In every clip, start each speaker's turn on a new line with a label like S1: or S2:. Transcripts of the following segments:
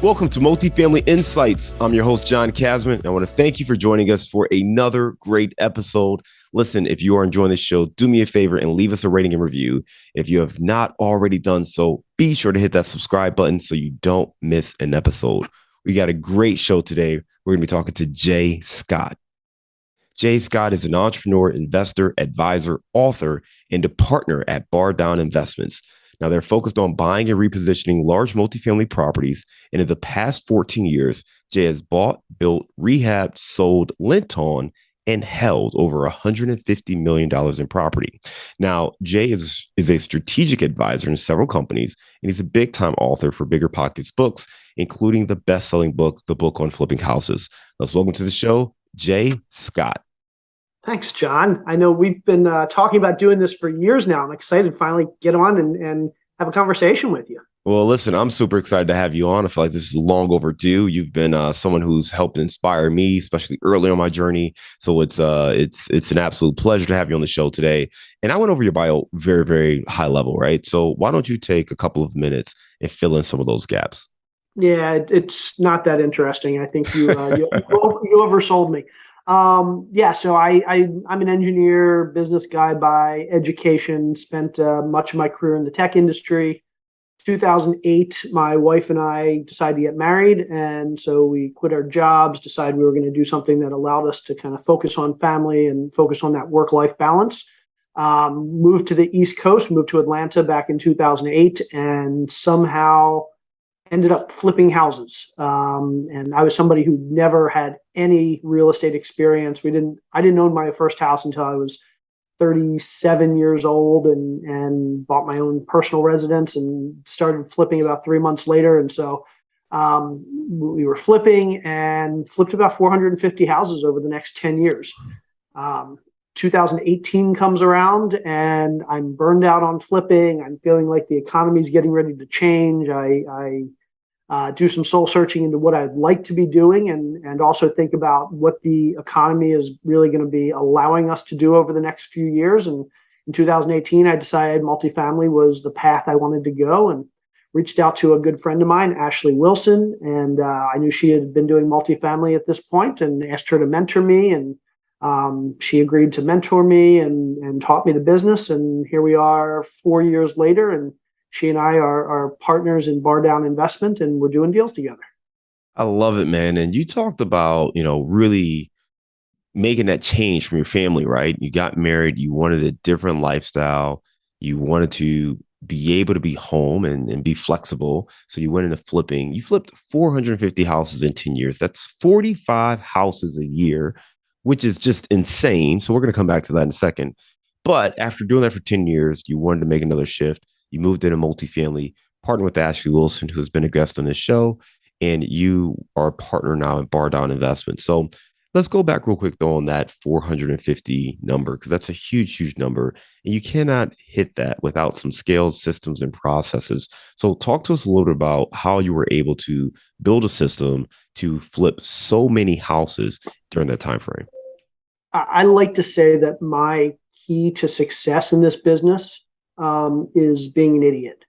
S1: Welcome to Multifamily Insights. I'm your host, John Casman. I want to thank you for joining us for another great episode. Listen, if you are enjoying this show, do me a favor and leave us a rating and review. If you have not already done so, be sure to hit that subscribe button so you don't miss an episode. We got a great show today. We're going to be talking to Jay Scott. Jay Scott is an entrepreneur, investor, advisor, author, and a partner at Bar Down Investments. Now, they're focused on buying and repositioning large multifamily properties. And in the past 14 years, Jay has bought, built, rehabbed, sold, lent on, and held over $150 million in property. Now, Jay is a strategic advisor in several companies, and he's a big-time author for BiggerPockets books, including the best-selling book, The Book on Flipping Houses. Let's welcome to the show, Jay Scott.
S2: Thanks, John. I know we've been talking about doing this for years now. I'm excited to finally get on and have a conversation with you.
S1: Well, listen, I'm super excited to have you on. I feel like this is long overdue. You've been someone who's helped inspire me, especially early on my journey. So it's an absolute pleasure to have you on the show today. And I went over your bio very, very high level, right? So why don't you take a couple of minutes and fill in some of those gaps?
S2: Yeah, it's not that interesting. I think you oversold me. So I'm an engineer, business guy by education, spent much of my career in the tech industry. 2008, my wife and I decided to get married. And so we quit our jobs, decided we were going to do something that allowed us to kind of focus on family and focus on that work-life balance. Moved to the East Coast, moved to Atlanta back in 2008, and somehow ended up flipping houses. And I was somebody who never had any real estate experience. I didn't own my first house until I was 37 years old and bought my own personal residence and started flipping about 3 months later. And so we were flipping and flipped about 450 houses over the next 10 years. 2018 comes around and I'm burned out on flipping. I'm feeling like the economy's getting ready to change. I do some soul searching into what I'd like to be doing and also think about what the economy is really going to be allowing us to do over the next few years. And in 2018, I decided multifamily was the path I wanted to go and reached out to a good friend of mine, Ashley Wilson. And I knew she had been doing multifamily at this point and asked her to mentor me. And she agreed to mentor me and taught me the business. And here we are 4 years later. And she and I are partners in Bar Down Investment, and we're doing deals together.
S1: I love it, man. And you talked about, really making that change from your family, right? You got married, you wanted a different lifestyle, you wanted to be able to be home and be flexible. So you went into flipping. You flipped 450 houses in 10 years. That's 45 houses a year, which is just insane. So we're going to come back to that in a second. But after doing that for 10 years, you wanted to make another shift. You moved into multifamily, partnered with Ashley Wilson, who's been a guest on this show, and you are a partner now in Bar Down Investment. So let's go back real quick, though, on that 450 number, because that's a huge, huge number. And you cannot hit that without some scales, systems, and processes. So talk to us a little bit about how you were able to build a system to flip so many houses during that time frame.
S2: I like to say that my key to success in this business is being an idiot.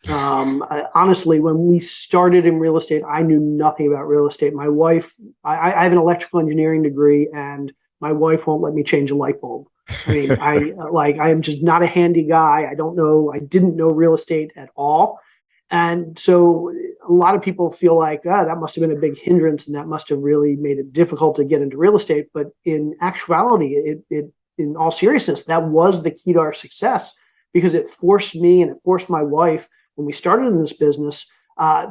S2: Honestly, when we started in real estate, I knew nothing about real estate. My wife, I have an electrical engineering degree, and my wife won't let me change a light bulb. I mean, I am just not a handy guy. I didn't know real estate at all. And so a lot of people feel like that must have been a big hindrance and that must have really made it difficult to get into real estate. But in actuality, in all seriousness, that was the key to our success, because it forced me and it forced my wife, when we started in this business,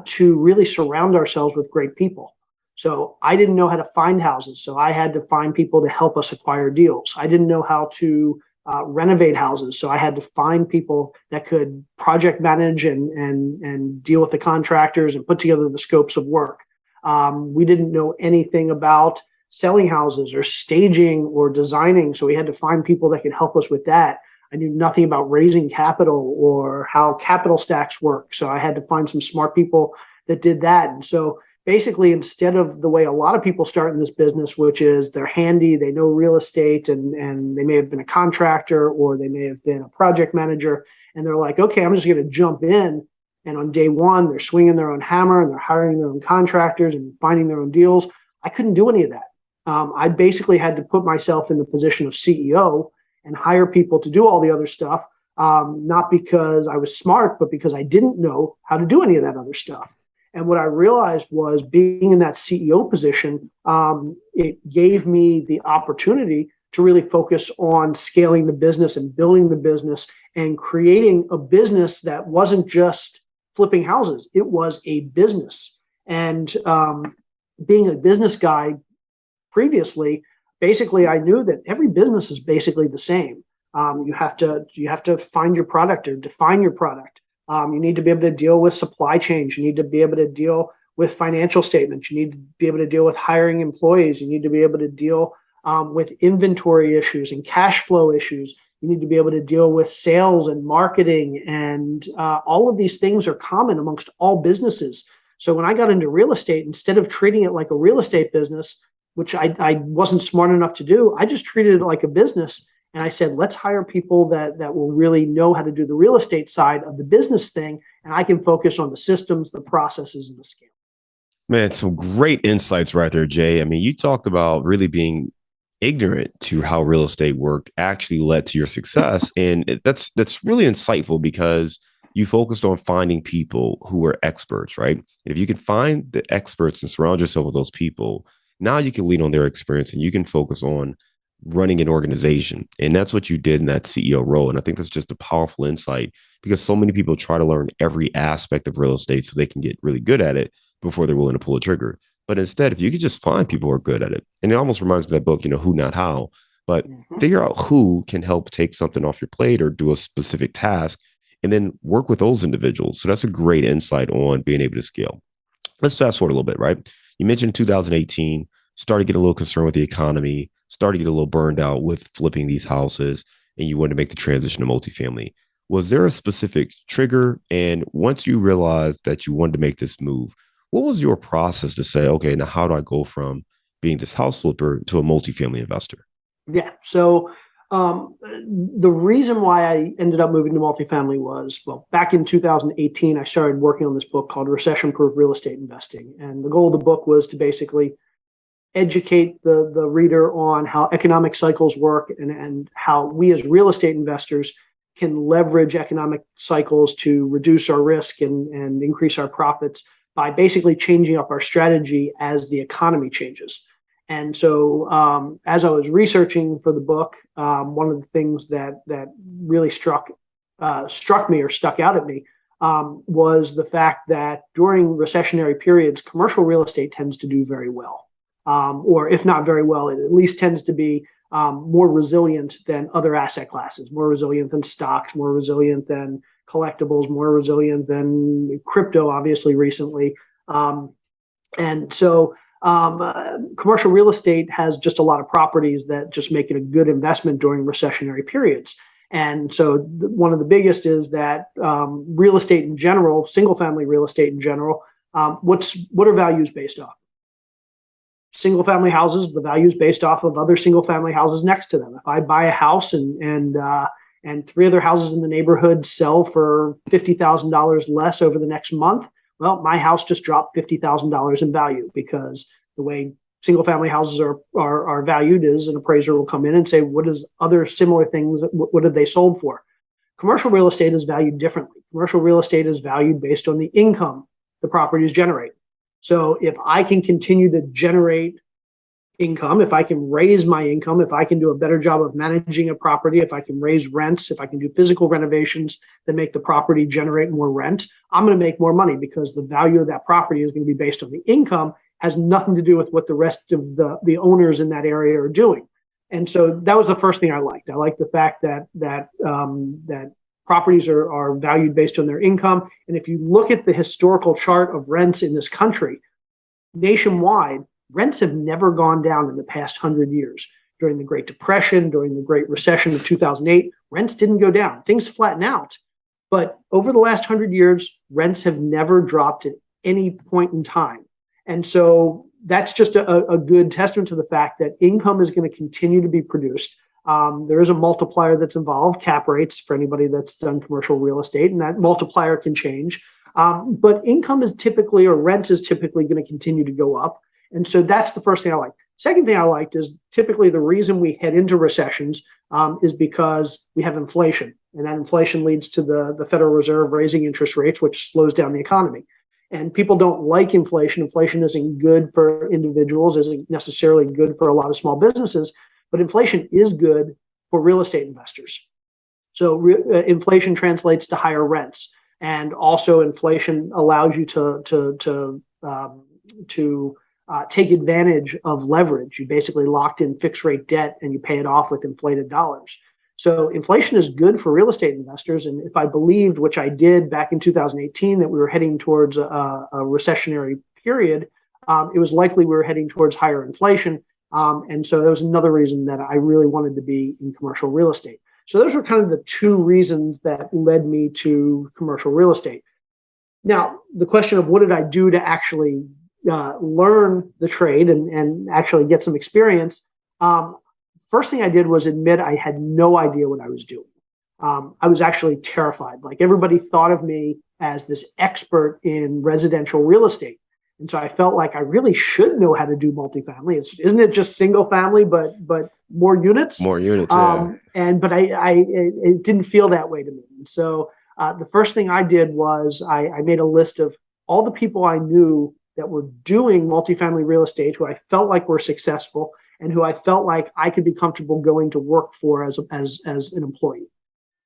S2: to really surround ourselves with great people. So I didn't know how to find houses, so I had to find people to help us acquire deals. I didn't know how to renovate houses, so I had to find people that could project manage and deal with the contractors and put together the scopes of work. We didn't know anything about selling houses or staging or designing, so we had to find people that could help us with that. I knew nothing about raising capital or how capital stacks work. So I had to find some smart people that did that. And so basically, instead of the way a lot of people start in this business, which is they're handy, they know real estate, and they may have been a contractor or they may have been a project manager, and they're like, okay, I'm just going to jump in And on day one, they're swinging their own hammer and they're hiring their own contractors and finding their own deals. I couldn't do any of that. I basically had to put myself in the position of CEO and hire people to do all the other stuff, not because I was smart, but because I didn't know how to do any of that other stuff. And what I realized was being in that CEO position, it gave me the opportunity to really focus on scaling the business and building the business and creating a business that wasn't just flipping houses. It was a business. And being a business guy previously, basically, I knew that every business is basically the same. You have to find your product or define your product. You need to be able to deal with supply chains. You need to be able to deal with financial statements. You need to be able to deal with hiring employees. You need to be able to deal with inventory issues and cash flow issues. You need to be able to deal with sales and marketing. And all of these things are common amongst all businesses. So when I got into real estate, instead of treating it like a real estate business, which I wasn't smart enough to do, I just treated it like a business. And I said, let's hire people that will really know how to do the real estate side of the business thing. And I can focus on the systems, the processes, and the scale.
S1: Man, some great insights right there, Jay. I mean, you talked about really being ignorant to how real estate worked actually led to your success. And that's really insightful because you focused on finding people who are experts, right? And if you can find the experts and surround yourself with those people, now you can lean on their experience and you can focus on running an organization. And that's what you did in that CEO role. And I think that's just a powerful insight because so many people try to learn every aspect of real estate so they can get really good at it before they're willing to pull a trigger. But instead, if you could just find people who are good at it, and it almost reminds me of that book, Who, Not How, but figure out who can help take something off your plate or do a specific task and then work with those individuals. So that's a great insight on being able to scale. Let's fast forward a little bit, right? You mentioned 2018, started to get a little concerned with the economy, started to get a little burned out with flipping these houses, and you wanted to make the transition to multifamily. Was there a specific trigger? And once you realized that you wanted to make this move, what was your process to say, okay, now how do I go from being this house flipper to a multifamily investor?
S2: Yeah. So the reason why I ended up moving to multifamily was, well, back in 2018, I started working on this book called Recession-Proof Real Estate Investing. And the goal of the book was to basically educate the reader on how economic cycles work and how we as real estate investors can leverage economic cycles to reduce our risk and increase our profits by basically changing up our strategy as the economy changes. And so as I was researching for the book, one of the things that really struck me or stuck out at me was the fact that during recessionary periods, commercial real estate tends to do very well. Or if not very well, it at least tends to be more resilient than other asset classes, more resilient than stocks, more resilient than collectibles, more resilient than crypto, obviously, recently. And so commercial real estate has just a lot of properties that just make it a good investment during recessionary periods. And so one of the biggest is that real estate in general, single family real estate in general, what are values based off? Single family houses, the value is based off of other single family houses next to them. If I buy a house and three other houses in the neighborhood sell for $50,000 less over the next month, well, my house just dropped $50,000 in value because the way single family houses are valued is an appraiser will come in and say, what is other similar things, what have they sold for? Commercial real estate is valued differently. Commercial real estate is valued based on the income the properties generate. So if I can continue to generate income, if I can raise my income, if I can do a better job of managing a property, if I can raise rents, if I can do physical renovations that make the property generate more rent, I'm going to make more money because the value of that property is going to be based on the income, has nothing to do with what the rest of the owners in that area are doing. And so that was the first thing I liked. I liked the fact that properties are valued based on their income. And if you look at the historical chart of rents in this country, nationwide, rents have never gone down in the past 100 years. During the Great Depression, during the Great Recession of 2008, rents didn't go down. Things flatten out. But over the last 100 years, rents have never dropped at any point in time. And so that's just a good testament to the fact that income is going to continue to be produced. There is a multiplier that's involved, cap rates, for anybody that's done commercial real estate, and that multiplier can change. But income is typically, or rent is typically going to continue to go up. And so that's the first thing I like. Second thing I liked is typically the reason we head into recessions is because we have inflation. And that inflation leads to the Federal Reserve raising interest rates, which slows down the economy. And people don't like inflation. Inflation isn't good for individuals, isn't necessarily good for a lot of small businesses, but inflation is good for real estate investors. So inflation translates to higher rents, and also inflation allows you to take advantage of leverage. You basically locked in fixed rate debt and you pay it off with inflated dollars. So inflation is good for real estate investors. And if I believed, which I did back in 2018, that we were heading towards a recessionary period, it was likely we were heading towards higher inflation. And so that was another reason that I really wanted to be in commercial real estate. So those were kind of the two reasons that led me to commercial real estate. Now, the question of what did I do to actually learn the trade and actually get some experience, first thing I did was admit I had no idea what I was doing. I was actually terrified. Like, everybody thought of me as this expert in residential real estate. And so I felt like I really should know how to do multifamily. Isn't it just single family, but more units?
S1: More units, yeah.
S2: But it didn't feel that way to me. And so the first thing I did was I made a list of all the people I knew that were doing multifamily real estate, who I felt like were successful and who I felt like I could be comfortable going to work for as an employee.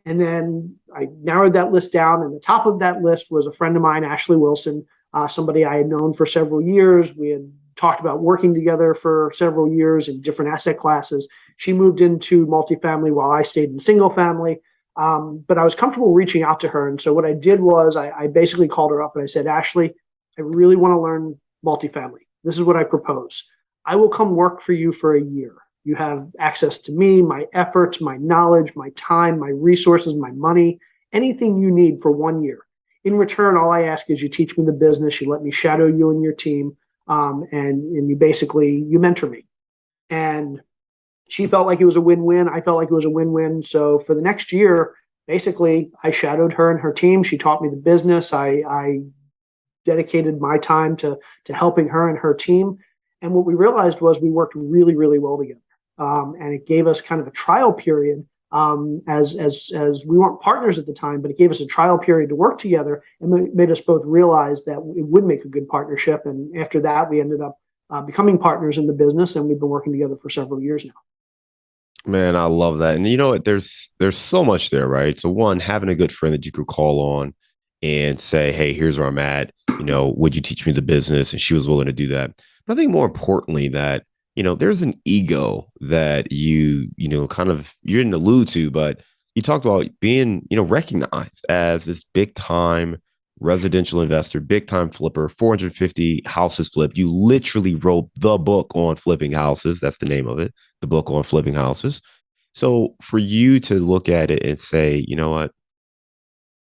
S2: And then I narrowed that list down, and the top of that list was a friend of mine, Ashley Wilson, somebody I had known for several years. We had talked about working together for several years in different asset classes. She moved into multifamily while I stayed in single family. But I was comfortable reaching out to her. And so what I did was I basically called her up and I said, Ashley, I really want to learn multifamily. This is what I propose. I will come work for you for a year. You have access to me, my efforts, my knowledge, my time, my resources, my money, anything you need for 1 year. In return, all I ask is you teach me the business, you let me shadow you and your team, and you mentor me. And she felt like it was a win-win. I felt like it was a win-win. So for the next year, basically, I shadowed her and her team. She taught me the business. I dedicated my time to helping her and her team. And what we realized was we worked really, really well together. And it gave us kind of a trial period, as we weren't partners at the time, but it gave us a trial period to work together, and made us both realize that it would make a good partnership. And after that, we ended up becoming partners in the business, and we've been working together for several years now.
S1: Man, I love that. And you know what? There's so much there, right? So one, having a good friend that you could call on and say, hey, here's where I'm at. Would you teach me the business? And she was willing to do that. But I think more importantly that, there's an ego that you didn't allude to, but you talked about being, recognized as this big time residential investor, big time flipper, 450 houses flipped. You literally wrote the book on flipping houses. That's the name of it, the book on flipping houses. So for you to look at it and say, you know what,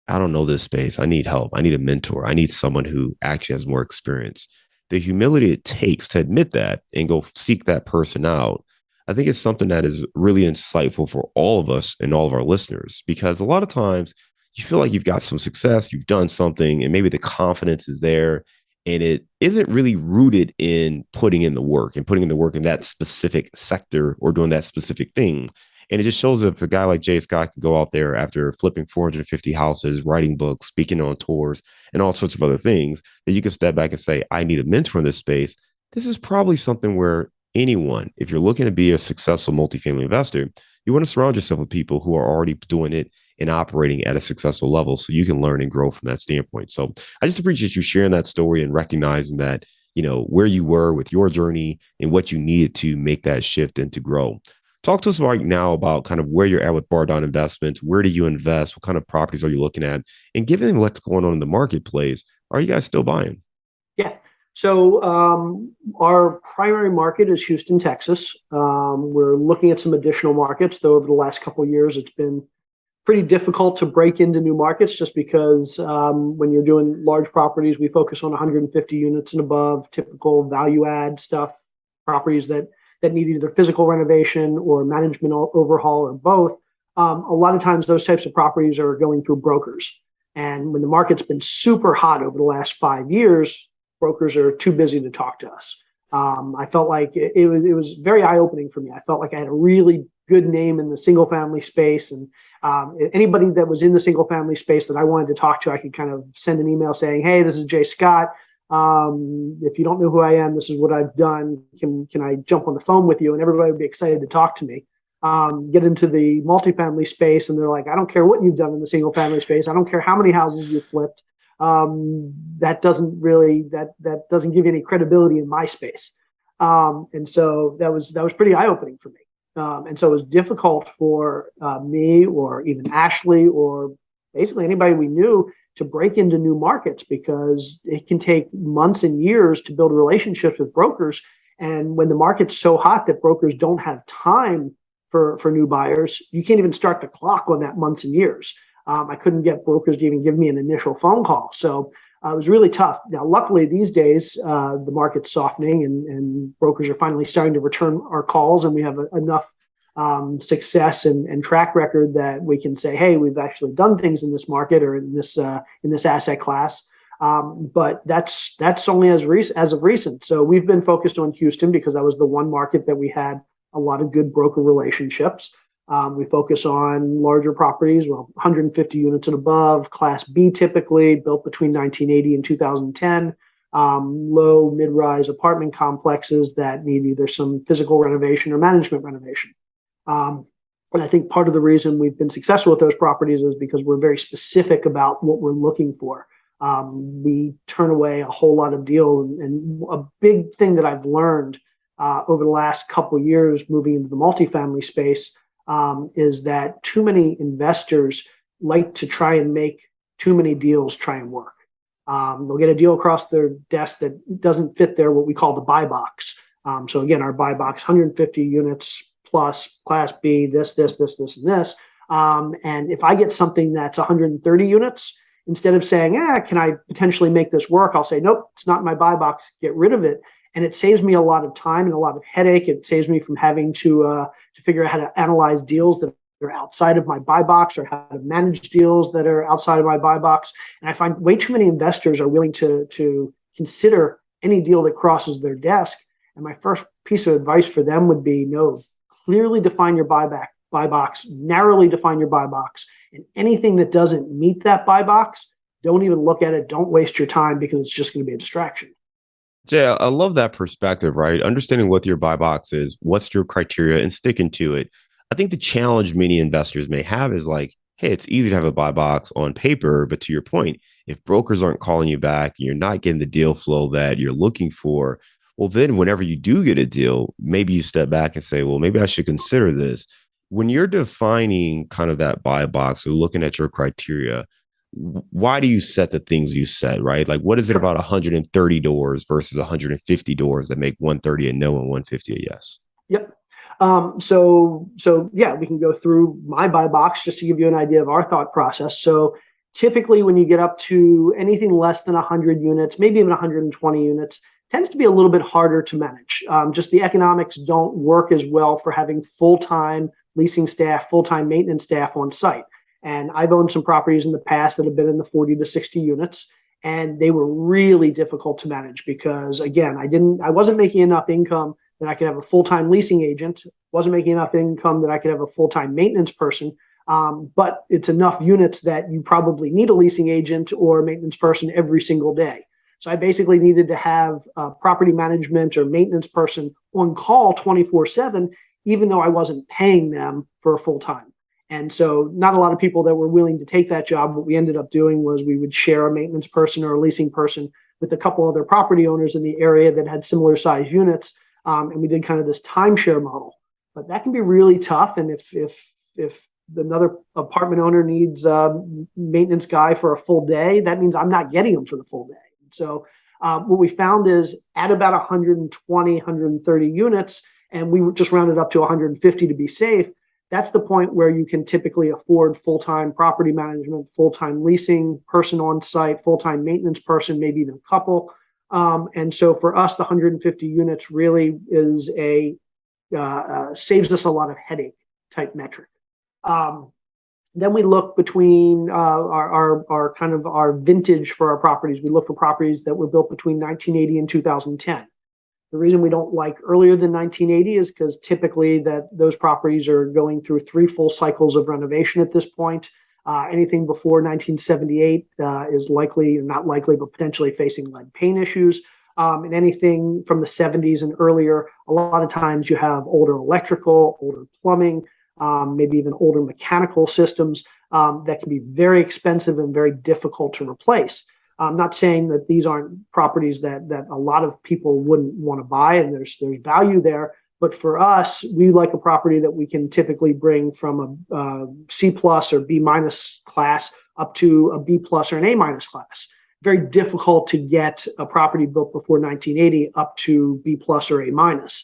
S1: I don't know this space. I need help. I need a mentor. I need someone who actually has more experience. The humility it takes to admit that and go seek that person out, I think it's something that is really insightful for all of us and all of our listeners, because a lot of times you feel like you've got some success, you've done something, and maybe the confidence is there, and it isn't really rooted in putting in the work in that specific sector or doing that specific thing. And it just shows that if a guy like Jay Scott can go out there after flipping 450 houses, writing books, speaking on tours, and all sorts of other things, that you can step back and say, I need a mentor in this space. This is probably something where anyone, if you're looking to be a successful multifamily investor, you want to surround yourself with people who are already doing it and operating at a successful level so you can learn and grow from that standpoint. So I just appreciate you sharing that story and recognizing that, where you were with your journey and what you needed to make that shift and to grow. Talk to us right now about kind of where you're at with Bar Down Investments. Where do you invest? What kind of properties are you looking at? And given what's going on in the marketplace, are you guys still buying?
S2: Yeah. So our primary market is Houston, Texas. We're looking at some additional markets, though over the last couple of years, it's been pretty difficult to break into new markets just because when you're doing large properties, we focus on 150 units and above, typical value add stuff, properties that need either physical renovation or management overhaul or both. A lot of times those types of properties are going through brokers. And when the market's been super hot over the last 5 years, brokers are too busy to talk to us. I felt like it was very eye opening for me. I felt like I had a really good name in the single family space, and anybody that was in the single family space that I wanted to talk to, I could kind of send an email saying, "Hey, this is Jay Scott. If you don't know who I am, this is what I've done. Can I jump on the phone with you?" And everybody would be excited to talk to me. Get into the multifamily space, and they're like, "I don't care what you've done in the single family space. I don't care how many houses you've flipped. That doesn't give you any credibility in my space." And so that was pretty eye opening for me. And so it was difficult for me, or even Ashley, or basically anybody we knew, to break into new markets, because it can take months and years to build relationships with brokers. And when the market's so hot that brokers don't have time for new buyers, you can't even start the clock on that months and years. I couldn't get brokers to even give me an initial phone call. So it was really tough. Now, luckily, these days, the market's softening, and brokers are finally starting to return our calls, and we have enough success and track record that we can say, "Hey, we've actually done things in this market or in this asset class." But that's only as of recent. So we've been focused on Houston because that was the one market that we had a lot of good broker relationships. We focus on larger properties, well, 150 units and above, Class B typically, built between 1980 and 2010, low, mid-rise apartment complexes that need either some physical renovation or management renovation. And I think part of the reason we've been successful with those properties is because we're very specific about what we're looking for. We turn away a whole lot of deals. And a big thing that I've learned over the last couple of years moving into the multifamily space is that too many investors like to try and make too many deals try and work. They'll get a deal across their desk that doesn't fit their what we call the buy box. So again, our buy box, 150 units plus Class B, this, and this. And if I get something that's 130 units, instead of saying, "can I potentially make this work?" I'll say, "Nope, it's not in my buy box. Get rid of it." And it saves me a lot of time and a lot of headache. It saves me from having to figure out how to analyze deals that are outside of my buy box, or how to manage deals that are outside of my buy box. And I find way too many investors are willing to consider any deal that crosses their desk. And my first piece of advice for them would be, no, clearly define your buy box, narrowly define your buy box. And anything that doesn't meet that buy box, don't even look at it. Don't waste your time, because it's just going to be a distraction.
S1: Jay, I love that perspective, right? Understanding what your buy box is, what's your criteria, and sticking to it. I think the challenge many investors may have is like, hey, it's easy to have a buy box on paper, but to your point, if brokers aren't calling you back, you're not getting the deal flow that you're looking for, well, then whenever you do get a deal, maybe you step back and say, well, maybe I should consider this. When you're defining kind of that buy box or looking at your criteria, why do you set the things you set, right? Like, what is it about 130 doors versus 150 doors that make 130 a no and 150 a yes?
S2: Yep. So yeah, we can go through my buy box just to give you an idea of our thought process. So typically when you get up to anything less than 100 units, maybe even 120 units, tends to be a little bit harder to manage. Just the economics don't work as well for having full-time leasing staff, full-time maintenance staff on site. And I've owned some properties in the past that have been in the 40 to 60 units, and they were really difficult to manage because, again, I wasn't making enough income that I could have a full-time leasing agent, wasn't making enough income that I could have a full-time maintenance person. But it's enough units that you probably need a leasing agent or a maintenance person every single day. So I basically needed to have a property management or maintenance person on call 24/7, even though I wasn't paying them for a full time. And so not a lot of people that were willing to take that job. What we ended up doing was we would share a maintenance person or a leasing person with a couple other property owners in the area that had similar size units. And we did kind of this timeshare model. But that can be really tough. And if another apartment owner needs a maintenance guy for a full day, that means I'm not getting them for the full day. So what we found is at about 120, 130 units, and we just rounded up to 150 to be safe, that's the point where you can typically afford full-time property management, full-time leasing person on site, full-time maintenance person, maybe even a couple. And so for us, the 150 units really is saves us a lot of headache type metric. Then we look between our kind of our vintage for our properties. We look for properties that were built between 1980 and 2010. The reason we don't like earlier than 1980 is because typically that those properties are going through 3 full cycles of renovation at this point. Anything before 1978 is likely, not likely, but potentially facing lead paint issues. And anything from the 70s and earlier, a lot of times you have older electrical, older plumbing, maybe even older mechanical systems that can be very expensive and very difficult to replace. I'm not saying that these aren't properties that a lot of people wouldn't want to buy, and there's value there. But for us, we like a property that we can typically bring from a C plus or B minus class up to a B plus or an A minus class. Very difficult to get a property built before 1980 up to B plus or A minus,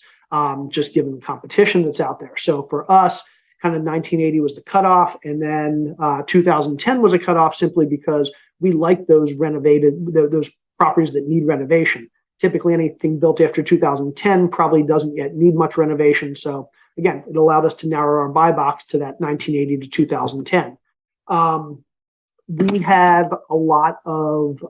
S2: just given the competition that's out there. So for us, kind of 1980 was the cutoff, and then 2010 was a cutoff simply because we like those those properties that need renovation. Typically, anything built after 2010 probably doesn't yet need much renovation. So again, it allowed us to narrow our buy box to that 1980 to 2010. We have a lot of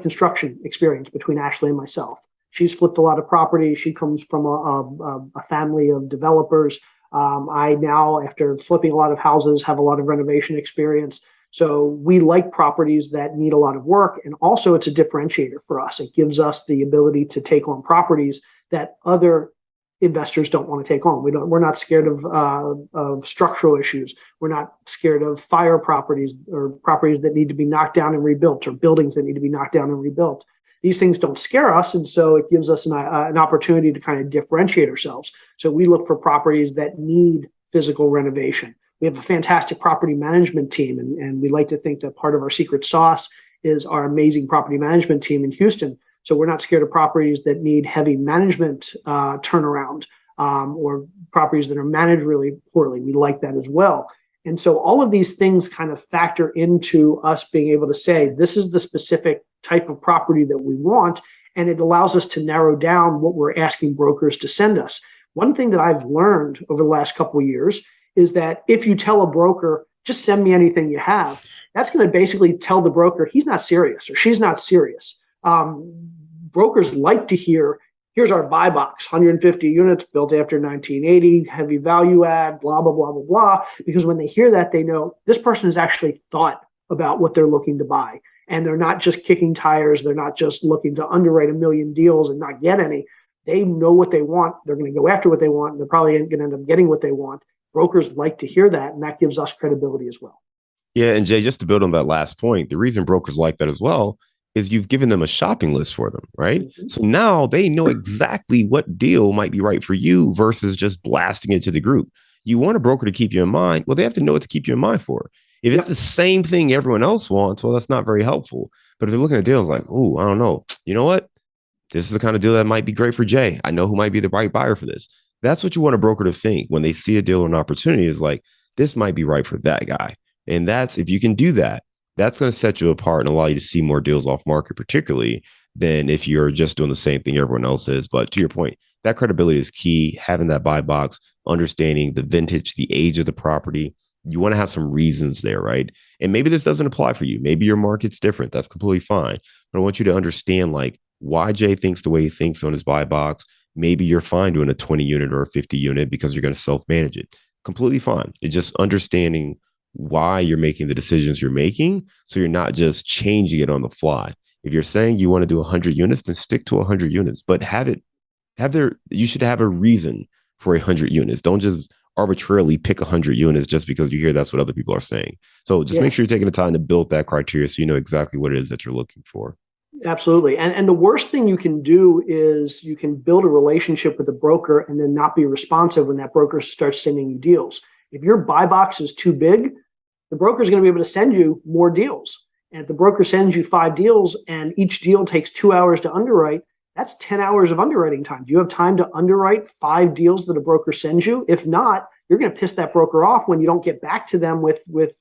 S2: construction experience between Ashley and myself. She's flipped a lot of property. She comes from a family of developers. I now, after flipping a lot of houses, have a lot of renovation experience. So we like properties that need a lot of work. And also it's a differentiator for us. It gives us the ability to take on properties that other investors don't want to take on. We're not scared of structural issues. We're not scared of fire properties or properties that need to be knocked down and rebuilt, or buildings that need to be knocked down and rebuilt. These things don't scare us. And so it gives us an opportunity to kind of differentiate ourselves. So we look for properties that need physical renovation. We have a fantastic property management team, and we like to think that part of our secret sauce is our amazing property management team in Houston. So we're not scared of properties that need heavy management turnaround, or properties that are managed really poorly. We like that as well. And so all of these things kind of factor into us being able to say, this is the specific type of property that we want, and it allows us to narrow down what we're asking brokers to send us. One thing that I've learned over the last couple of years is that if you tell a broker, just send me anything you have, that's going to basically tell the broker he's not serious or she's not serious. Brokers like to hear, here's our buy box, 150 units built after 1980, heavy value add, blah, blah, blah, blah, blah. Because when they hear that, they know this person has actually thought about what they're looking to buy. And they're not just kicking tires. They're not just looking to underwrite a million deals and not get any. They know what they want. They're going to go after what they want. And they're probably going to end up getting what they want. Brokers like to hear that, and that gives us credibility as well.
S1: Yeah, and Jay, just to build on that last point, the reason brokers like that as well is you've given them a shopping list for them, right? Mm-hmm. So now they know exactly what deal might be right for you versus just blasting it to the group. You want a broker to keep you in mind. Well, they have to know what to keep you in mind for. If it's the same thing everyone else wants, well, that's not very helpful. But if they're looking at deals like, oh, I don't know, you know what? This is the kind of deal that might be great for Jay. I know who might be the right buyer for this. That's what you want a broker to think when they see a deal or an opportunity, is like, this might be right for that guy. And that's, if you can do that, that's going to set you apart and allow you to see more deals off market, particularly than if you're just doing the same thing everyone else is. But to your point, that credibility is key. Having that buy box, understanding the vintage, the age of the property. You want to have some reasons there, right? And maybe this doesn't apply for you. Maybe your market's different. That's completely fine. But I want you to understand like why Jay thinks the way he thinks on his buy box. Maybe you're fine doing a 20 unit or a 50 unit because you're going to self-manage it. Completely fine. It's just understanding why you're making the decisions you're making, so you're not just changing it on the fly. If you're saying you want to do 100 units, then stick to 100 units, but you should have a reason for 100 units. Don't just arbitrarily pick 100 units just because you hear that's what other people are saying. So just make sure you're taking the time to build that criteria so you know exactly what it is that you're looking for.
S2: Absolutely. And the worst thing you can do is you can build a relationship with a broker and then not be responsive when that broker starts sending you deals. If your buy box is too big, the broker is going to be able to send you more deals. And if the broker sends you 5 deals and each deal takes 2 hours to underwrite, that's 10 hours of underwriting time. Do you have time to underwrite 5 deals that a broker sends you? If not, you're going to piss that broker off when you don't get back to them with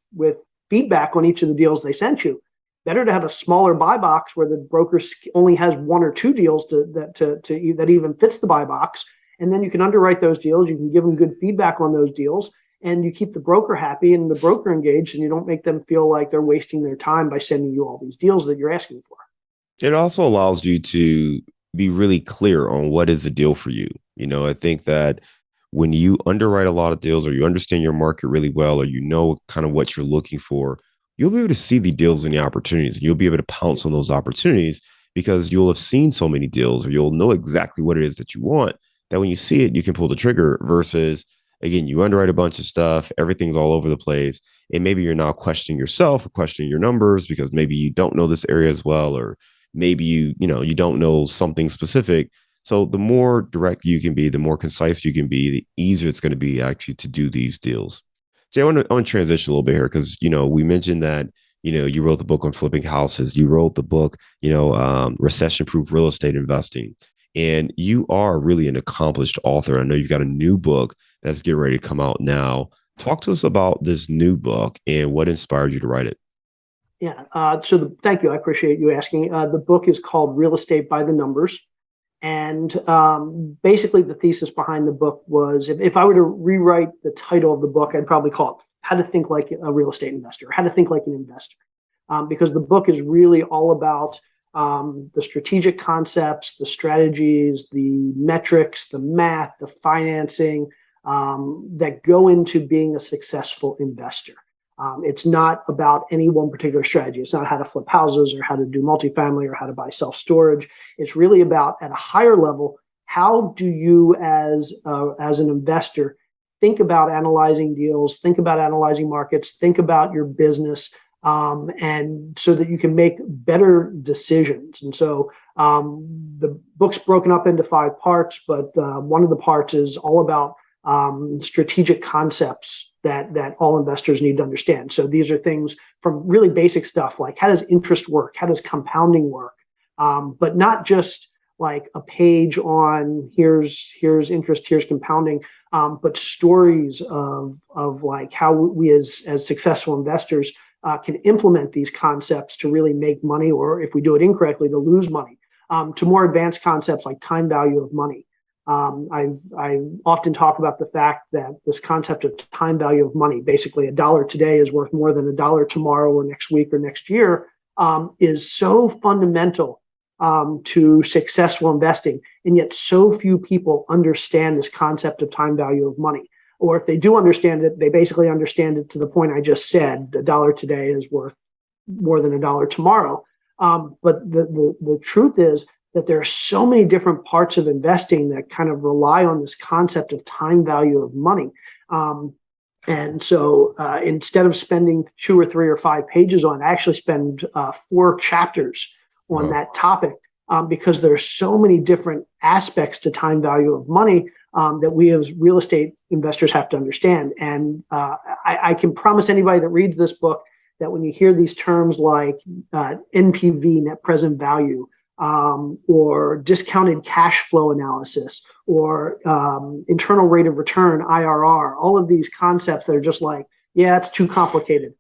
S2: feedback on each of the deals they sent you. Better to have a smaller buy box where the broker only has 1 or 2 deals that even fits the buy box. And then you can underwrite those deals. You can give them good feedback on those deals. and you keep the broker happy and the broker engaged, and you don't make them feel like they're wasting their time by sending you all these deals that you're asking for.
S1: It also allows you to be really clear on what is a deal for you. I think that when you underwrite a lot of deals or you understand your market really well, or kind of what you're looking for, you'll be able to see the deals and the opportunities. You'll be able to pounce on those opportunities because you'll have seen so many deals, or you'll know exactly what it is that you want, that when you see it, you can pull the trigger versus, again, you underwrite a bunch of stuff, everything's all over the place. And maybe you're now questioning yourself or questioning your numbers because maybe you don't know this area as well, or maybe you don't know something specific. So the more direct you can be, the more concise you can be, the easier it's going to be actually to do these deals. Jay, I want to transition a little bit here because we mentioned that you wrote the book on flipping houses, you wrote the book recession-proof real estate investing, and you are really an accomplished author. I know you've got a new book that's getting ready to come out now. Talk to us about this new book and what inspired you to write it.
S2: Yeah. Thank you. I appreciate you asking. The book is called Real Estate by the Numbers. And basically, the thesis behind the book was if I were to rewrite the title of the book, I'd probably call it How to Think Like a Real Estate Investor, How to Think Like an Investor. Because the book is really all about the strategic concepts, the strategies, the metrics, the math, the financing that go into being a successful investor. It's not about any one particular strategy. It's not how to flip houses or how to do multifamily or how to buy self-storage. It's really about, at a higher level, how do you as an investor think about analyzing deals, think about analyzing markets, think about your business, and so that you can make better decisions. And so the book's broken up into 5 parts, but one of the parts is all about strategic concepts that all investors need to understand. So these are things from really basic stuff like how does interest work? How does compounding work? But not just like a page on here's interest, here's compounding, but stories of like how we as successful investors can implement these concepts to really make money, or if we do it incorrectly, to lose money, to more advanced concepts like time value of money. I often talk about the fact that this concept of time value of money, basically $1 today is worth more than $1 tomorrow or next week or next year, is so fundamental to successful investing. And yet so few people understand this concept of time value of money. Or if they do understand it, they basically understand it to the point I just said, $1 today is worth more than $1 tomorrow. But the truth is that there are so many different parts of investing that kind of rely on this concept of time value of money. And so instead of spending 2 or 3 or 5 pages on it, I actually spend 4 chapters on that topic because there are so many different aspects to time value of money that we as real estate investors have to understand. And I can promise anybody that reads this book that when you hear these terms like NPV, net present value, or discounted cash flow analysis, or internal rate of return, IRR, all of these concepts that are just like, yeah, it's too complicated.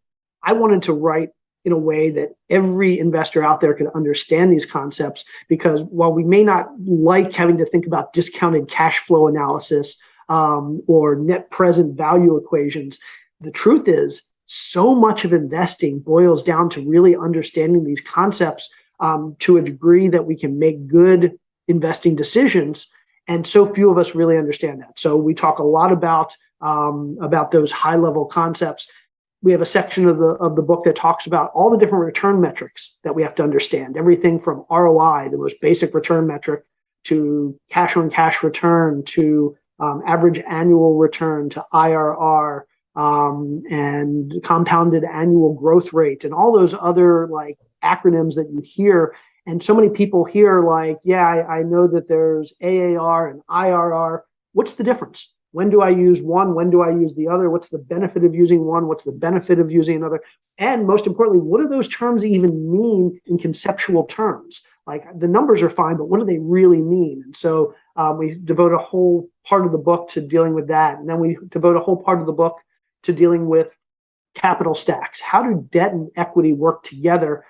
S2: I wanted to write in a way that every investor out there could understand these concepts, because while we may not like having to think about discounted cash flow analysis or net present value equations, the truth is so much of investing boils down to really understanding these concepts to a degree that we can make good investing decisions. And so few of us really understand that. So we talk a lot about those high level concepts. We have a section of the book that talks about all the different return metrics that we have to understand. Everything from ROI, the most basic return metric, to cash on cash return, to average annual return, to IRR, and compounded annual growth rate, and all those other like acronyms that you hear. And so many people hear like, yeah, I know that there's AAR and IRR. What's the difference? When do I use one? When do I use the other? What's the benefit of using one? What's the benefit of using another? And most importantly, what do those terms even mean in conceptual terms? Like the numbers are fine, but what do they really mean? And so we devote a whole part of the book to dealing with that. And then we devote a whole part of the book to dealing with capital stacks. How do debt and equity work together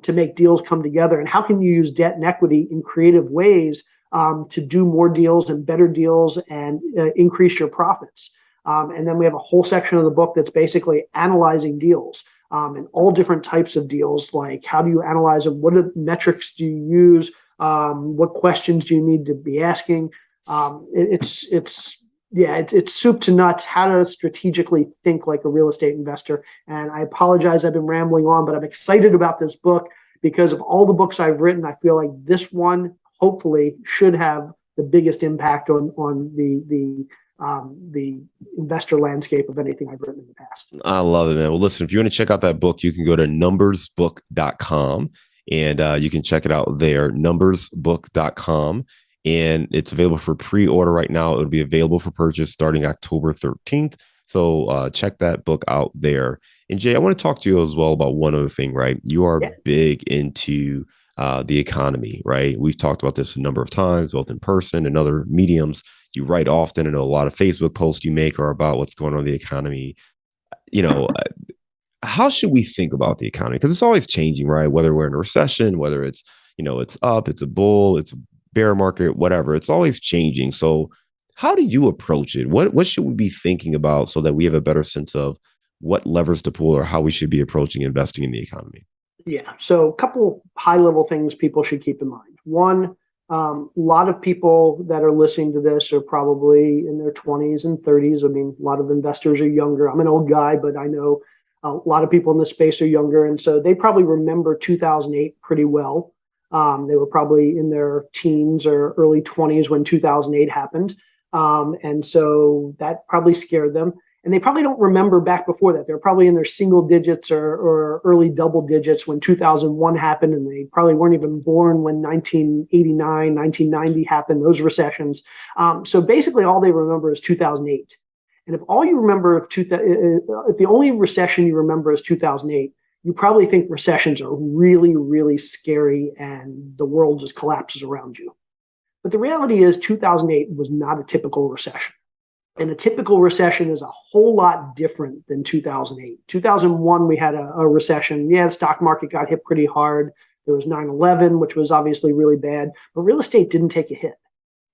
S2: to make deals come together? And how can you use debt and equity in creative ways to do more deals and better deals and increase your profits? And then we have a whole section of the book that's basically analyzing deals, and all different types of deals. Like, how do you analyze them? What metrics do you use? What questions do you need to be asking? It's soup to nuts how to strategically think like a real estate investor. And I apologize, I've been rambling on, but I'm excited about this book because of all the books I've written. I feel like this one hopefully should have the biggest impact on the investor landscape of anything I've written in the past.
S1: I love it, man. Well, listen, if you want to check out that book, you can go to numbersbook.com and you can check it out there, numbersbook.com. And it's available for pre-order right now. It'll be available for purchase starting October 13th. So check that book out there. And Jay, I want to talk to you as well about one other thing, right? You are big into the economy, right? We've talked about this a number of times, both in person and other mediums. You write often, and a lot of Facebook posts you make are about what's going on in the economy. You know, how should we think about the economy? Because it's always changing, right? Whether we're in a recession, whether it's, it's up, it's a bull, it's a bear market, whatever. It's always changing. So how do you approach it? What should we be thinking about so that we have a better sense of what levers to pull or how we should be approaching investing in the economy?
S2: Yeah. So a couple high level things people should keep in mind. One, a lot of people that are listening to this are probably in their 20s and 30s. I mean, a lot of investors are younger. I'm an old guy, but I know a lot of people in this space are younger. And so they probably remember 2008 pretty well. They were probably in their teens or early 20s when 2008 happened. And so that probably scared them. And they probably don't remember back before that. They're probably in their single digits or early double digits when 2001 happened, and they probably weren't even born when 1989, 1990 happened, those recessions. So basically all they remember is 2008. And if all you remember if the only recession you remember is 2008, you probably think recessions are really, really scary and the world just collapses around you. But the reality is 2008 was not a typical recession. And a typical recession is a whole lot different than 2008. 2001, we had a recession. Yeah, the stock market got hit pretty hard. There was 9/11, which was obviously really bad, but real estate didn't take a hit.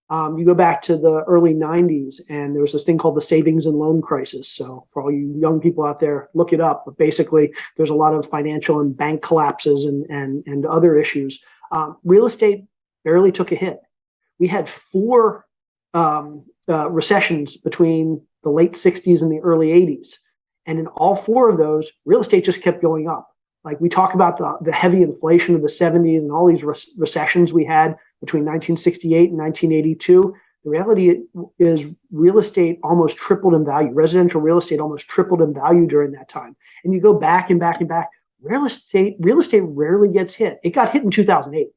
S2: You go back to the early 90s, and there was this thing called the savings and loan crisis. So for all you young people out there, look it up. But basically, there's a lot of financial and bank collapses and other issues. Real estate barely took a hit. We had four recessions between the late 60s and the early 80s. And in all four of those, real estate just kept going up. Like, we talk about the heavy inflation of the 70s and all these recessions we had between 1968 and 1982. The reality is real estate almost tripled in value. Residential real estate almost tripled in value during that time. And you go back and back and back. Real estate rarely gets hit. It got hit in 2008.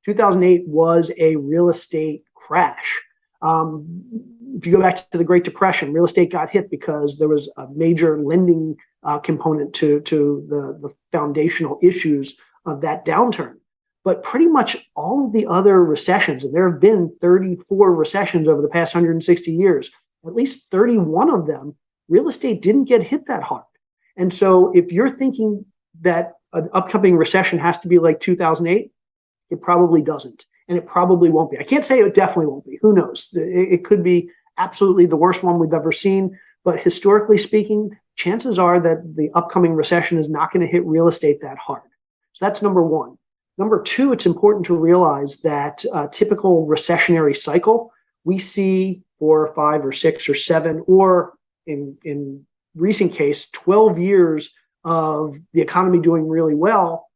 S2: 2008 was a real estate crash. If you go back to the Great Depression, real estate got hit because there was a major lending component to the foundational issues of that downturn. But pretty much all of the other recessions, and there have been 34 recessions over the past 160 years, at least 31 of them, real estate didn't get hit that hard. And so if you're thinking that an upcoming recession has to be like 2008, it probably doesn't. And it probably won't be. I can't say it definitely won't be. Who knows? It could be absolutely the worst one we've ever seen. But historically speaking, chances are that the upcoming recession is not going to hit real estate that hard. So that's number one. Number two, it's important to realize that a typical recessionary cycle, we see 4 or 5 or 6 or 7, or in recent case, 12 years of the economy doing really well.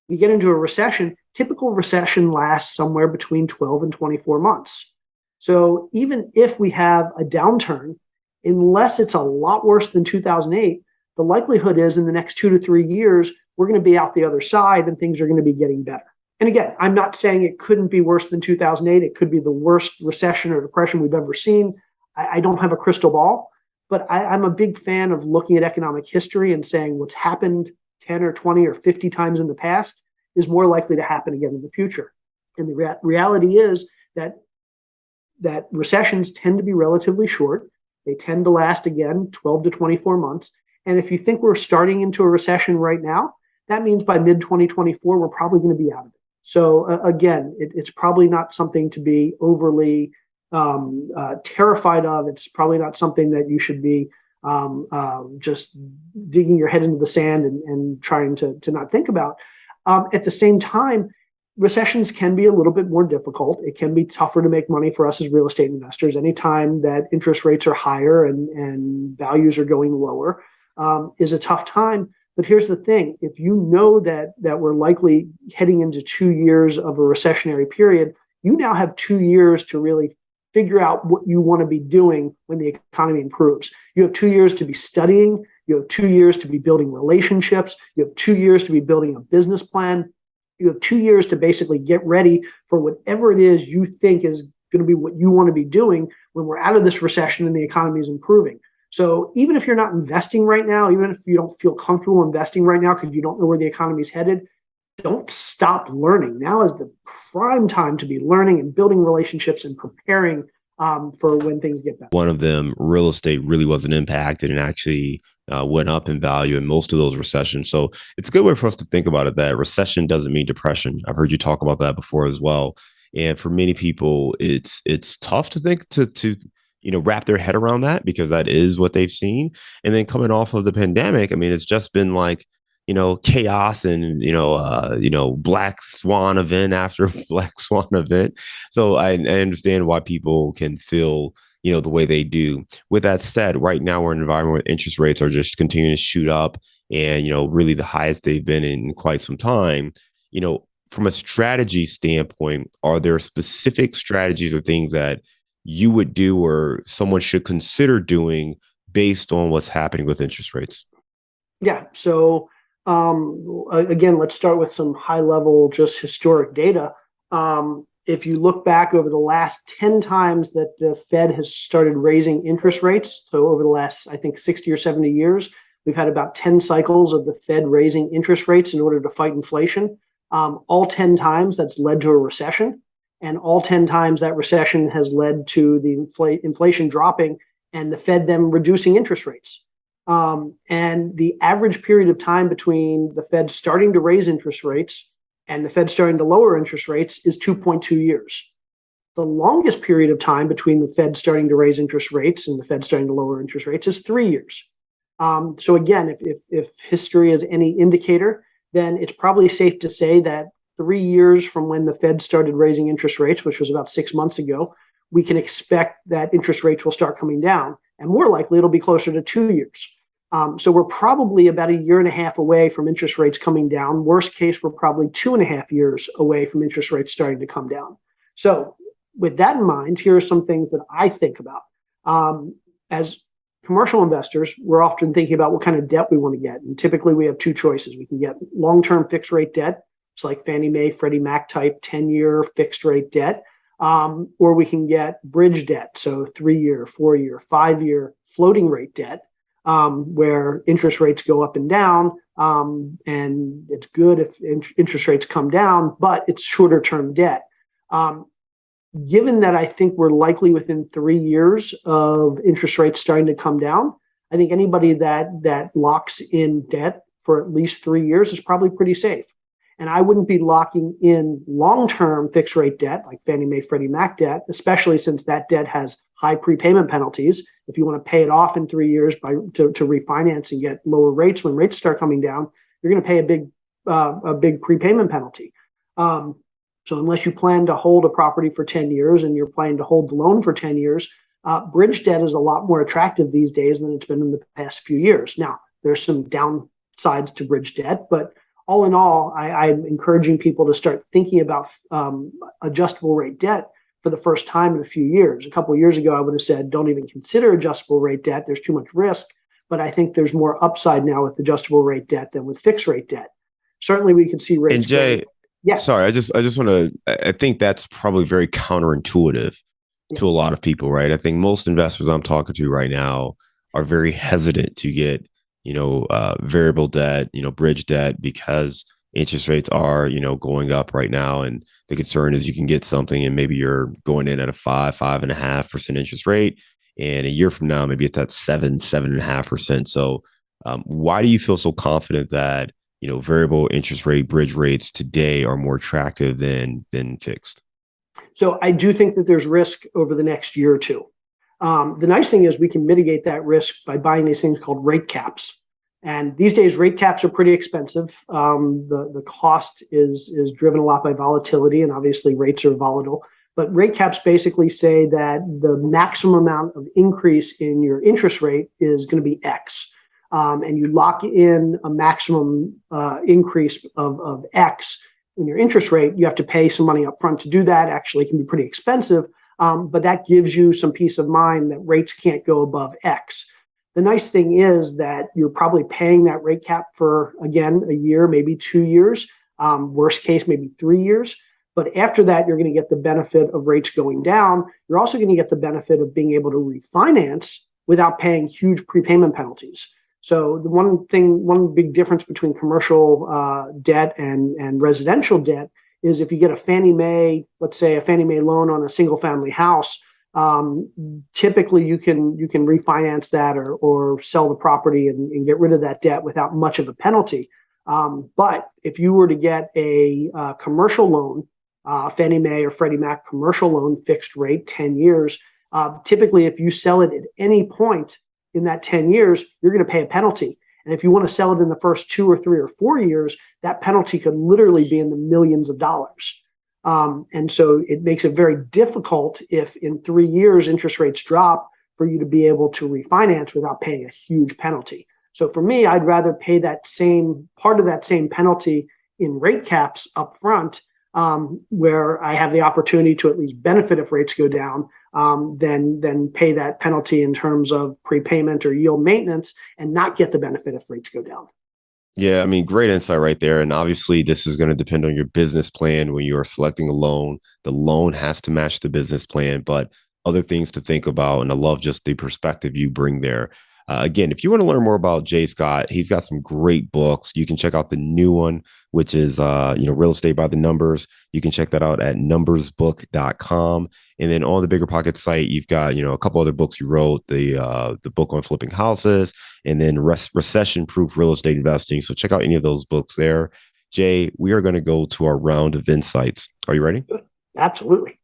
S2: You get into a recession. Typical recession lasts somewhere between 12 and 24 months. So even if we have a downturn, unless it's a lot worse than 2008, the likelihood is in the next 2 to 3 years, we're going to be out the other side and things are going to be getting better. And again, I'm not saying it couldn't be worse than 2008. It could be the worst recession or depression we've ever seen. I don't have a crystal ball, but I'm a big fan of looking at economic history and saying what's happened 10 or 20 or 50 times in the past is more likely to happen again in the future. And the reality is that recessions tend to be relatively short. They tend to last, again, 12 to 24 months. And if you think we're starting into a recession right now, that means by mid-2024, we're probably going to be out of it. So again, it's probably not something to be overly terrified of. It's probably not something that you should be just digging your head into the sand and trying to not think about. At the same time, recessions can be a little bit more difficult. It can be tougher to make money for us as real estate investors. Anytime that interest rates are higher and values are going lower is a tough time. But here's the thing: if you know that we're likely heading into 2 years of a recessionary period, you now have 2 years to really figure out what you want to be doing when the economy improves. You have 2 years to be studying. You have 2 years to be building relationships. You have 2 years to be building a business plan. You have 2 years to basically get ready for whatever it is you think is going to be what you want to be doing when we're out of this recession and the economy is improving. So even if you're not investing right now, even if you don't feel comfortable investing right now because you don't know where the economy is headed, don't stop learning. Now is the prime time to be learning and building relationships and preparing for when things get better.
S1: One of them, real estate, really wasn't impacted and actually went up in value in most of those recessions. So it's a good way for us to think about it, that recession doesn't mean depression. I've heard you talk about that before as well. And for many people, it's tough to think to wrap their head around that, because that is what they've seen. And then coming off of the pandemic, I mean, it's just been like, chaos and, black swan event after black swan event. So I understand why people can feel, the way they do. With that said, right now we're in an environment where interest rates are just continuing to shoot up and, really the highest they've been in quite some time. From a strategy standpoint, are there specific strategies or things that you would do or someone should consider doing based on what's happening with interest rates?
S2: Yeah. So again, let's start with some high level, just historic data. If you look back over the last 10 times that the Fed has started raising interest rates, so over the last, I think, 60 or 70 years, we've had about 10 cycles of the Fed raising interest rates in order to fight inflation. All 10 times that's led to a recession. And all 10 times that recession has led to the inflation dropping and the Fed then reducing interest rates. And the average period of time between the Fed starting to raise interest rates and the Fed starting to lower interest rates is 2.2 years. The longest period of time between the Fed starting to raise interest rates and the Fed starting to lower interest rates is 3 years. So again, if history is any indicator, then it's probably safe to say that 3 years from when the Fed started raising interest rates, which was about 6 months ago, we can expect that interest rates will start coming down. And more likely, it'll be closer to 2 years. So we're probably about a year and a half away from interest rates coming down. Worst case, we're probably 2.5 years away from interest rates starting to come down. So with that in mind, here are some things that I think about. As commercial investors, we're often thinking about what kind of debt we want to get. And typically, we have two choices. We can get long-term fixed rate debt. It's like Fannie Mae, Freddie Mac type 10-year fixed rate debt. Or we can get bridge debt, so 3-year, 4-year, 5-year floating rate debt, where interest rates go up and down. And it's good if interest rates come down, but it's shorter term debt. Given that I think we're likely within 3 years of interest rates starting to come down, I think anybody that locks in debt for at least 3 years is probably pretty safe. And I wouldn't be locking in long-term fixed rate debt like Fannie Mae, Freddie Mac debt, especially since that debt has high prepayment penalties. If you want to pay it off in 3 years to refinance and get lower rates when rates start coming down, you're going to pay a big prepayment penalty. So unless you plan to hold a property for 10 years and you're planning to hold the loan for 10 years, bridge debt is a lot more attractive these days than it's been in the past few years. Now, there's some downsides to bridge debt, but all in all, I'm encouraging people to start thinking about adjustable rate debt for the first time in a few years. A couple of years ago, I would have said, don't even consider adjustable rate debt. There's too much risk. But I think there's more upside now with adjustable rate debt than with fixed rate debt. Certainly, we could see rates.
S1: And Jay,
S2: yeah.
S1: Sorry, I just want to. I think that's probably very counterintuitive to a lot of people, right? I think most investors I'm talking to right now are very hesitant to get variable debt, bridge debt, because interest rates are, going up right now. And the concern is you can get something and maybe you're going in at a 5.5% interest rate. And a year from now, maybe it's at 7.5%. So why do you feel so confident that, variable interest rate bridge rates today are more attractive than fixed?
S2: So I do think that there's risk over the next year or two. The nice thing is we can mitigate that risk by buying these things called rate caps. And these days, rate caps are pretty expensive. The cost is driven a lot by volatility, and obviously rates are volatile. But rate caps basically say that the maximum amount of increase in your interest rate is going to be X. And you lock in a maximum increase of X in your interest rate. You have to pay some money up front to do that. Actually, it can be pretty expensive, but that gives you some peace of mind that rates can't go above X. The nice thing is that you're probably paying that rate cap for, again, a year, maybe 2 years, worst case, maybe 3 years. But after that, you're going to get the benefit of rates going down. You're also going to get the benefit of being able to refinance without paying huge prepayment penalties. So the one big difference between commercial debt and residential debt is if you get a Fannie Mae, let's say a Fannie Mae loan on a single family house, typically you can refinance that or sell the property and get rid of that debt without much of a penalty. But if you were to get a commercial loan, Fannie Mae or Freddie Mac commercial loan, fixed rate, 10 years, typically if you sell it at any point in that 10 years, you're going to pay a penalty. And if you want to sell it in the first 2 or 3 or 4 years, that penalty could literally be in the millions of dollars. And so it makes it very difficult if in 3 years interest rates drop for you to be able to refinance without paying a huge penalty. So for me, I'd rather pay that same part of that same penalty in rate caps up front, where I have the opportunity to at least benefit if rates go down, than pay that penalty in terms of prepayment or yield maintenance and not get the benefit if rates go down.
S1: Yeah, I mean, great insight right there. And obviously, this is going to depend on your business plan when you are selecting a loan. The loan has to match the business plan, but other things to think about. And I love just the perspective you bring there. Again, if you want to learn more about Jay Scott, he's got some great books. You can check out the new one, which is, Real Estate by the Numbers. You can check that out at numbersbook.com. And then on the BiggerPockets site, you've got, a couple other books you wrote, the book on flipping houses, and then recession-proof real estate investing. So check out any of those books there. Jay, we are going to go to our round of insights. Are you ready?
S2: Absolutely.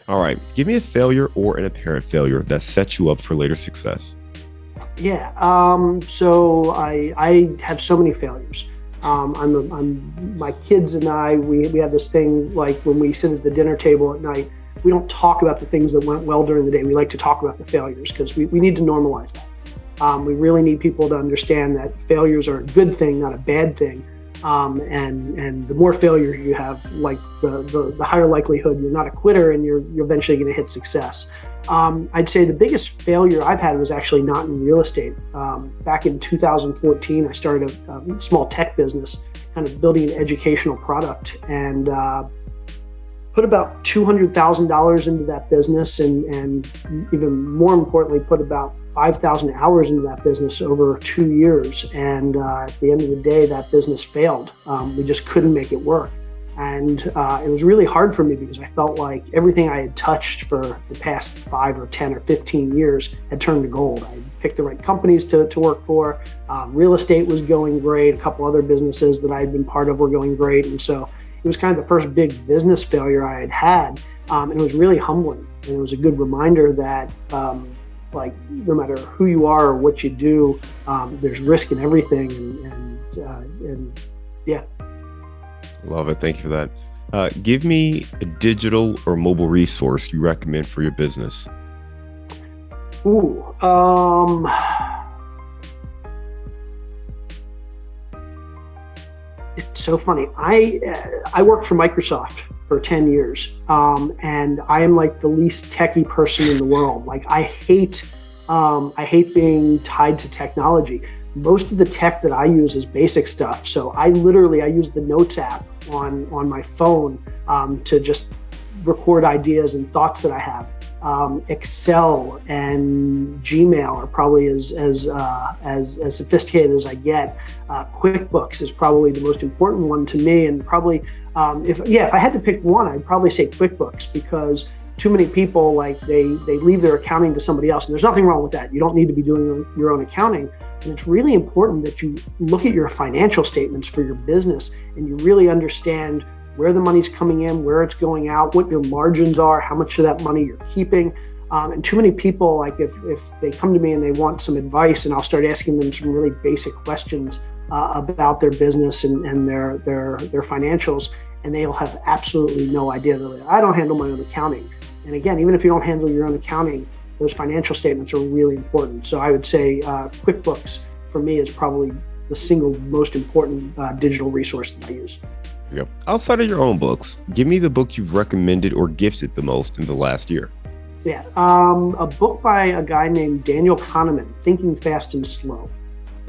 S1: All right. Give me a failure or an apparent failure that sets you up for later success.
S2: Yeah. So I have so many failures. My kids and I, we have this thing, like when we sit at the dinner table at night, we don't talk about the things that went well during the day. We like to talk about the failures because we need to normalize that. We really need people to understand that failures are a good thing, not a bad thing. And the more failure you have, like the higher likelihood you're not a quitter and you're eventually going to hit success. I'd say the biggest failure I've had was actually not in real estate. Back in 2014, I started a small tech business, kind of building an educational product, and put about $200,000 into that business, and even more importantly, put about 5,000 hours into that business over 2 years. And at the end of the day, that business failed. We just couldn't make it work. And it was really hard for me because I felt like everything I had touched for the past 5 or 10 or 15 years had turned to gold. I picked the right companies to work for. Real estate was going great. A couple other businesses that I had been part of were going great. And so it was kind of the first big business failure I had had. And it was really humbling. And it was a good reminder that no matter who you are or what you do, there's risk in everything. And yeah.
S1: Love it. Thank you for that. Give me a digital or mobile resource you recommend for your business.
S2: It's so funny. I worked for Microsoft for 10 years, and I am like the least techie person in the world. Like I hate being tied to technology. Most of the tech that I use is basic stuff. So I use the Notes app on my phone to just record ideas and thoughts that I have. Excel and Gmail are probably as sophisticated as I get. QuickBooks is probably the most important one to me, and probably if I had to pick one, I'd probably say QuickBooks, because too many people, like they leave their accounting to somebody else, and there's nothing wrong with that. You don't need to be doing your own accounting. And it's really important that you look at your financial statements for your business and you really understand where the money's coming in, where it's going out, what your margins are, how much of that money you're keeping. And too many people, like if they come to me and they want some advice, and I'll start asking them some really basic questions about their business and their financials, and they'll have absolutely no idea. They're like, I don't handle my own accounting. And again, even if you don't handle your own accounting, those financial statements are really important. So I would say QuickBooks for me is probably the single most important digital resource that I use.
S1: Yep. Outside of your own books, give me the book you've recommended or gifted the most in the last year.
S2: Yeah, a book by a guy named Daniel Kahneman, Thinking Fast and Slow.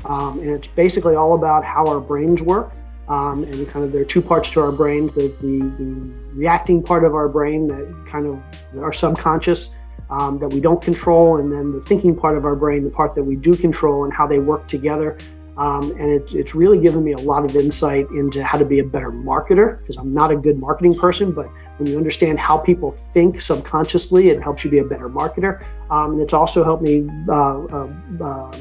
S2: And it's basically all about how our brains work. And kind of there are two parts to our brain, the reacting part of our brain that kind of our subconscious that we don't control, and then the thinking part of our brain, the part that we do control, and how they work together. And it's really given me a lot of insight into how to be a better marketer, because I'm not a good marketing person, but when you understand how people think subconsciously, it helps you be a better marketer. And it's also helped me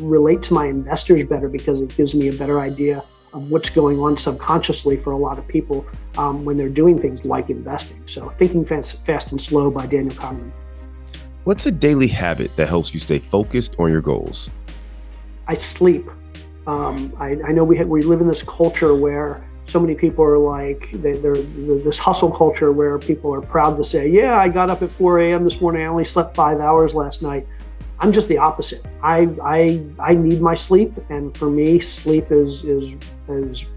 S2: relate to my investors better, because it gives me a better idea of what's going on subconsciously for a lot of people when they're doing things like investing. So Thinking Fast and Slow by Daniel Kahneman.
S1: What's a daily habit that helps you stay focused on your goals?
S2: I sleep. I know we live in this culture where so many people are like, they're this hustle culture where people are proud to say, yeah, I got up at 4 a.m. this morning. I only slept 5 hours last night. I'm just the opposite. I need my sleep, and for me, sleep is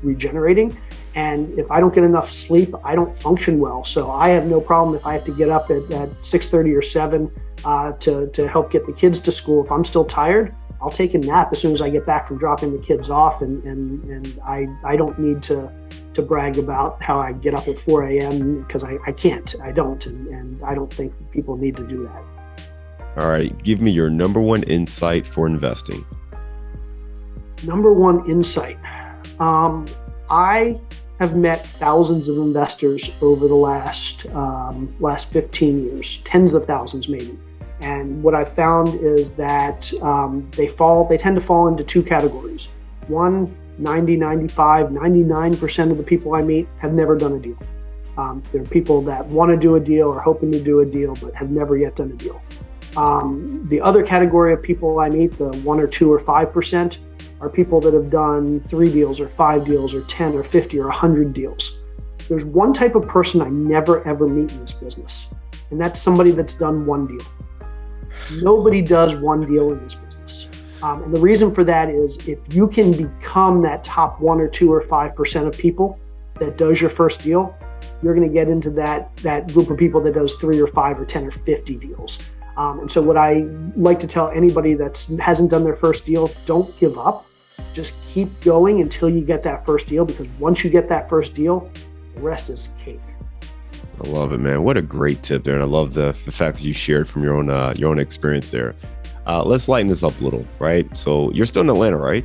S2: regenerating. And if I don't get enough sleep, I don't function well. So I have no problem if I have to get up at 6:30 or 7 to help get the kids to school. If I'm still tired, I'll take a nap as soon as I get back from dropping the kids off, and I don't need to brag about how I get up at 4 a.m. because I can't. I don't, and I don't think people need to do that.
S1: All right, give me your number one insight for investing.
S2: Number one insight. I have met thousands of investors over the last 15 years, tens of thousands maybe. And what I've found is that they tend to fall into two categories. One, 90, 95, 99% of the people I meet have never done a deal. There are people that want to do a deal or hoping to do a deal, but have never yet done a deal. The other category of people I meet, the 1 or 2 or 5%, are people that have done 3 deals or 5 deals or 10 or 50 or 100 deals. There's one type of person I never ever meet in this business, and that's somebody that's done one deal. Nobody does one deal in this business. And the reason for that is if you can become that top 1 or 2 or 5% of people that does your first deal, you're going to get into that group of people that does 3 or 5 or 10 or 50 deals. And so what I like to tell anybody that hasn't done their first deal, don't give up. Just keep going until you get that first deal, because once you get that first deal, the rest is cake.
S1: I love it, man. What a great tip there. And I love the fact that you shared from your own experience there. Let's lighten this up a little, right? So you're still in Atlanta, right?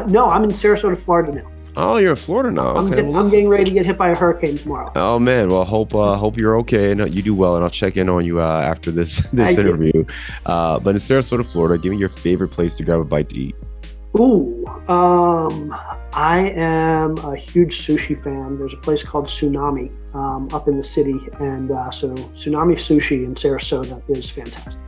S2: No, I'm in Sarasota, Florida now.
S1: Oh, you're in Florida now. Okay,
S2: I'm getting ready to get hit by a hurricane tomorrow.
S1: Oh man, well, hope you're okay and you do well, and I'll check in on you after this interview. But in Sarasota, Florida, give me your favorite place to grab a bite to eat.
S2: Ooh, I am a huge sushi fan. There's a place called Tsunami up in the city, and so Tsunami Sushi in Sarasota is fantastic.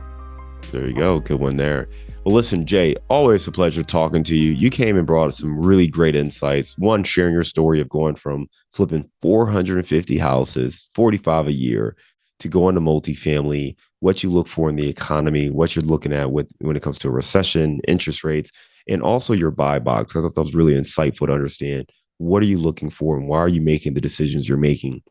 S1: There you go, good one there. Well, listen, Jay, always a pleasure talking to you. You came and brought us some really great insights. One, sharing your story of going from flipping 450 houses, 45 a year, to going to multifamily, what you look for in the economy, what you're looking at when it comes to a recession, interest rates, and also your buy box. I thought that was really insightful to understand what are you looking for and why are you making the decisions you're making.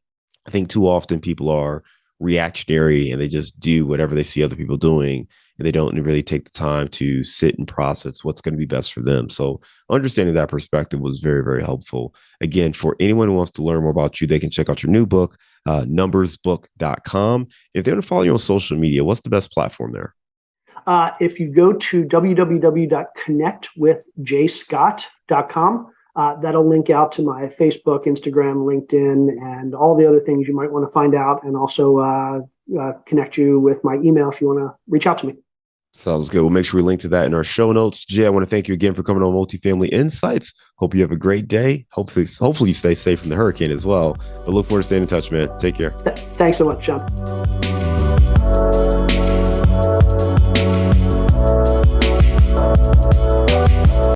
S1: I think too often people are reactionary and they just do whatever they see other people doing, and they don't really take the time to sit and process what's going to be best for them. So understanding that perspective was very, very helpful. Again, for anyone who wants to learn more about you, they can check out your new book, numbersbook.com. If they want to follow you on social media, what's the best platform there?
S2: If you go to www.connectwithjayscott.com, that'll link out to my Facebook, Instagram, LinkedIn, and all the other things you might want to find out, and also connect you with my email if you want to reach out to me.
S1: Sounds good. We'll make sure we link to that in our show notes. Jay, I want to thank you again for coming on Multifamily Insights. Hope you have a great day. Hopefully you stay safe from the hurricane as well. But look forward to staying in touch, man. Take care.
S2: Thanks so much, John.